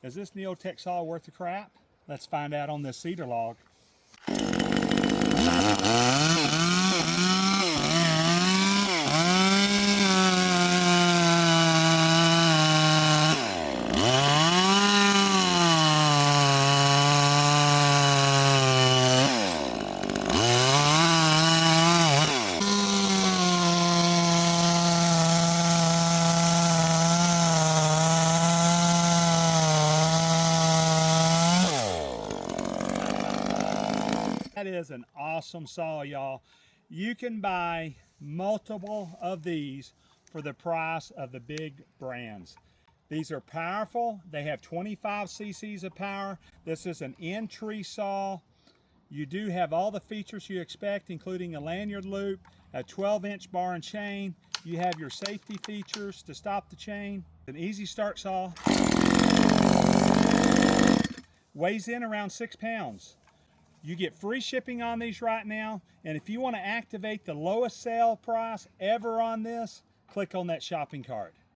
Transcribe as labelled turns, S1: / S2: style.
S1: Is this Neo-Tec saw worth the crap? Let's find out on this cedar log. That is an awesome saw, y'all. You can buy multiple of these for the price of the big brands. These are powerful. They have 25 cc's of power. This is an in-tree saw. You do have all the features you expect, including a lanyard loop, a 12-inch bar and chain. You have your safety features to stop the chain. An easy start saw. Weighs in around 6 pounds. You get free shipping on these right now, and if you want to activate the lowest sale price ever on this, click on that shopping cart.